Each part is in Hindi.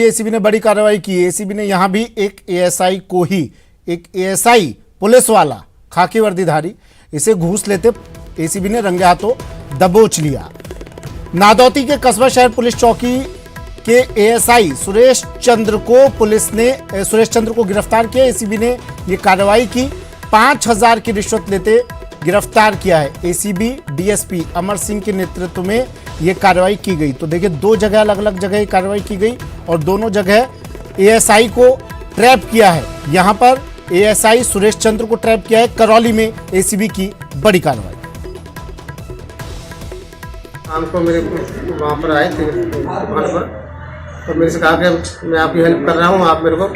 एसीबी ने बड़ी कार्रवाई की। एसीबी ने यहां भी एक एएसआई पुलिस वाला खाकी वर्दीधारी इसे घूस लेते एसीबी ने रंगे हाथों दबोच लिया। नादौती के कस्बा शहर पुलिस चौकी के एएसआई सुरेश चंद्र को गिरफ्तार किया। एसीबी ने यह कार्रवाई की। 5000 की रिश्वत लेते गिरफ्तार किया है। एसीबी डीएसपी अमर सिंह के नेतृत्व में यह कार्रवाई की गई। तो देखिए, दो जगह अलग अलग जगह कार्रवाई की गई और दोनों जगह एएसआई को ट्रैप किया है। यहां पर एएसआई सुरेश चंद्र को ट्रैप किया है। करौली में एसीबी की बड़ी कार्रवाई। शाम को मेरे वहाँ पर आए थे दुकान पर, तो मेरे से कहा कि मैं आपकी हेल्प कर रहा हूँ, आप मेरे को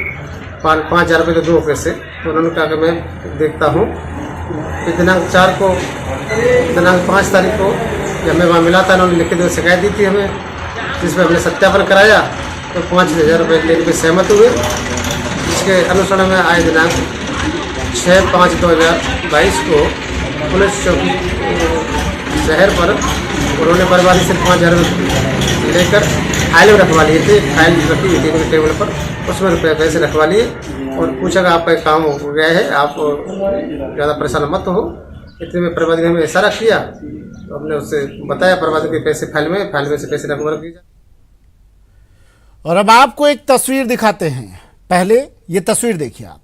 5,000 रुपये दो पैसे। तो उन्होंने कहा कि मैं देखता हूँ। दिनांक 5 तारीख को जब मैं वहाँ मिला था, उन्होंने लिखित में शिकायत दी थी हमें, जिसमें हमने सत्यापन कराया तो 5,000 रुपये लेने पर सहमत हुए। जिसके अनुसरण में आए दिनांक 6/5/2022 को पुलिस चौकी शहर पर उन्होंने बर्बादी से 5,000 रुपये लेकर फाइल में रखवा लिए थे। फाइल रखी हुई थी उनके टेबल पर, उसमें रुपये पैसे रखवा लिए और पूछा कि आपका काम हो गया है, आप ज़्यादा परेशान मत हो। इतने में प्रबंधक ने हमें इशारा किया, तो हमने उससे बताया प्रबंधक के पैसे फाइल में से पैसे रखवा कीजिए। और अब आपको एक तस्वीर दिखाते हैं। पहले ये तस्वीर देखिए आप।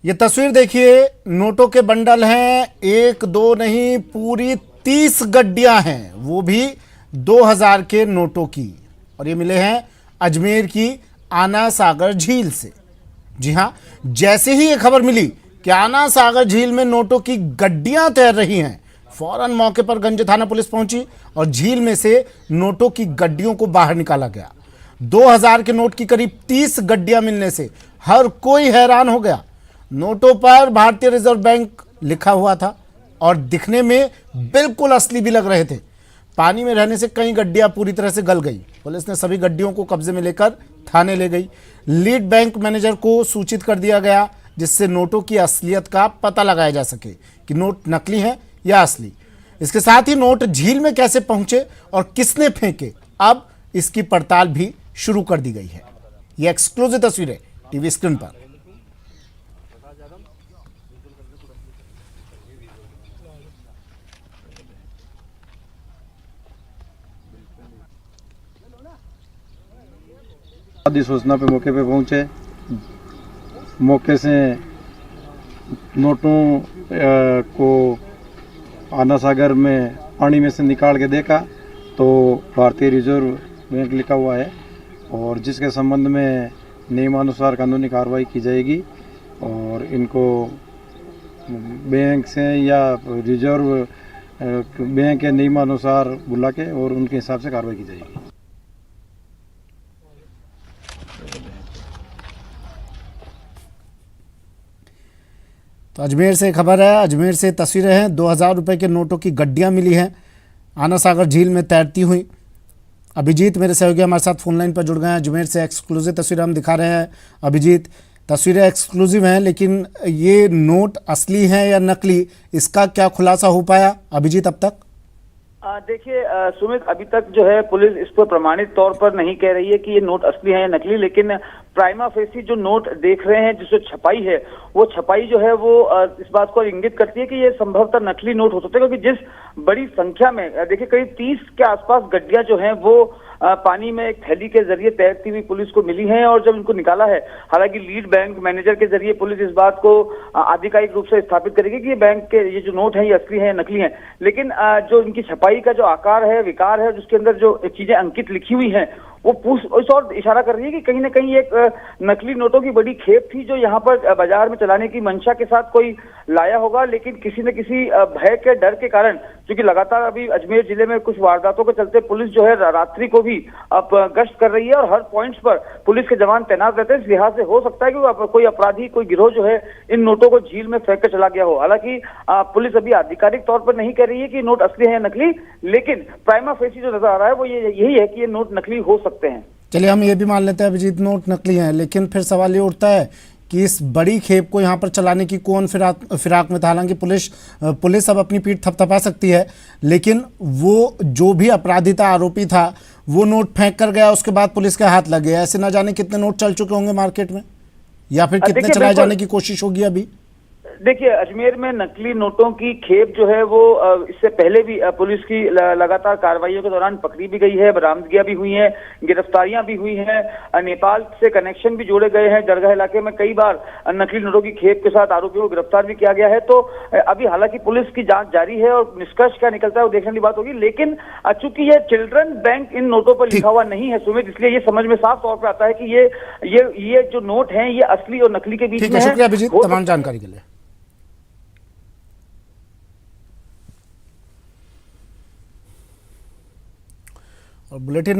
ये तस्वीर देखिए, नोटों के बंडल हैं। 1 2 नहीं, पूरी 30 गड्डियां हैं, वो भी 2000 के नोटों की। और ये मिले हैं अजमेर की आना सागर झील से। जी हां, जैसे ही ये खबर मिली कि आना सागर झील में नोटों की गड्डियां तैर रही हैं, फौरन मौके पर गंज थाना पुलिस पहुंची और झील में से नोटों की गड्डियों को बाहर निकाला गया। 2000 के नोट की करीब 30 गड्डियां मिलने से हर कोई हैरान हो गया। नोटों पर भारतीय रिजर्व बैंक लिखा हुआ था और दिखने में बिल्कुल असली भी लग रहे थे। पानी में रहने से कई गड्डियां पूरी तरह से गल गई। पुलिस ने सभी गड्डियों को कब्जे में लेकर थाने ले गई। लीड बैंक मैनेजर को सूचित कर दिया गया, जिससे नोटों की असलियत का पता लगाया जा सके कि नोट नकली हैं या असली। इसके साथ ही नोट झील में कैसे पहुंचे और किसने फेंके, अब इसकी पड़ताल भी शुरू कर दी गई है। यह एक्सक्लूसिव तस्वीरें टीवी स्क्रीन पर। आदि सूचना पे मौके पे पहुंचे। मौके से नोटों को आना सागर में पानी में से निकाल के देखा तो भारतीय रिजर्व बैंक लिखा हुआ है और जिसके संबंध में नियमानुसार कानूनी कार्रवाई की जाएगी और इनको बैंक से या रिजर्व बैंक के नियमानुसार बुला के और उनके हिसाब से कार्रवाई की जाएगी। तो अजमेर से खबर है, अजमेर से तस्वीरें हैं। 2000 रुपये के नोटों की गड्डियां मिली हैं आना सागर झील में तैरती हुई। अभिजीत मेरे सहयोगी हमारे साथ फोनलाइन पर जुड़ गए हैं। अजमेर से एक्सक्लूसिव तस्वीरें हम दिखा रहे हैं। अभिजीत, तस्वीरें एक्सक्लूसिव हैं, लेकिन ये नोट असली हैं या नकली, इसका क्या खुलासा हो पाया अभिजीत अब तक? देखिए सुमित, अभी तक जो है पुलिस इस पर प्रमाणित तौर पर नहीं कह रही है कि ये नोट असली है या नकली, लेकिन प्राइमा फेसी जो नोट देख रहे हैं, जिससे छपाई है, वो छपाई जो है वो इस बात को इंगित करती है कि ये संभवतः नकली नोट हो सकते हैं, क्योंकि जिस बड़ी संख्या में देखिए करीब 30 के आसपास गड्डियां जो हैं वो पानी में एक थैली के जरिए तैरती हुई पुलिस को मिली हैं और जब इनको निकाला है, हालांकि लीड बैंक मैनेजर के जरिए पुलिस इस बात को आधिकारिक रूप से स्थापित करेगी कि ये बैंक के ये जो नोट हैं ये असली हैं या नकली हैं, लेकिन जो इनकी छपाई का जो आकार है, विकार है, जिसके अंदर जो चीजें अंकित लिखी हुई हैं, वो इस और इशारा कर रही है कि कहीं ना कहीं एक नकली नोटों की बड़ी खेप थी जो यहाँ पर बाजार में चलाने की मंशा के साथ कोई लाया होगा, लेकिन किसी न किसी भय के डर के कारण, क्योंकि लगातार अभी अजमेर जिले में कुछ वारदातों के चलते पुलिस जो है रात्रि को भी अब गश्त कर रही है और हर पॉइंट्स पर पुलिस के जवान तैनात रहते हैं। इस लिहाज से हो सकता है कि कोई अपराधी, कोई गिरोह जो है इन नोटों को झील में फेंक कर चला गया हो। हालांकि पुलिस अभी आधिकारिक तौर पर नहीं कह रही है कि नोट असली है या नकली, लेकिन प्राइमा फेसी जो नजर आ रहा है वो यही है कि ये नोट नकली हो सकते हैं। चलिए, हम ये भी मान लेते हैं अभिजीत नोट नकली हैं, लेकिन फिर सवाल ये उठता है कि इस बड़ी खेप को यहाँ पर चलाने की कौन फिराक में था। हालांकि पुलिस अब अपनी पीठ थपथपा सकती है, लेकिन वो जो भी अपराधी था, आरोपी था, वो नोट फेंक कर गया, उसके बाद पुलिस के हाथ लग गया। ऐसे ना जाने कितने नोट चल चुके होंगे मार्केट में, या फिर कितने देखिए, चलाए बिल्कुल। जाने की कोशिश होगी अभी। देखिए, अजमेर में नकली नोटों की खेप जो है वो इससे पहले भी पुलिस की लगातार कार्रवाइयों के दौरान पकड़ी भी गई है, बरामदगियां भी हुई हैं, गिरफ्तारियां भी हुई हैं। नेपाल से कनेक्शन भी जोड़े गए हैं। जरगा इलाके में कई बार नकली नोटों की खेप के साथ आरोपियों को गिरफ्तार भी किया गया है। तो अभी हालांकि पुलिस की जांच जारी है और निष्कर्ष क्या निकलता है वो देखने की बात होगी। लेकिन चूंकि ये चिल्ड्रन बैंक इन नोटों पर लिखा हुआ नहीं है सुमित, इसलिए ये समझ में साफ तौर पर आता है कि ये जो नोट हैं ये असली और नकली के बीच ठीक में है, है। शुक्रिया अभिजीत तमाम जानकारी के लिए। और बुलेटिन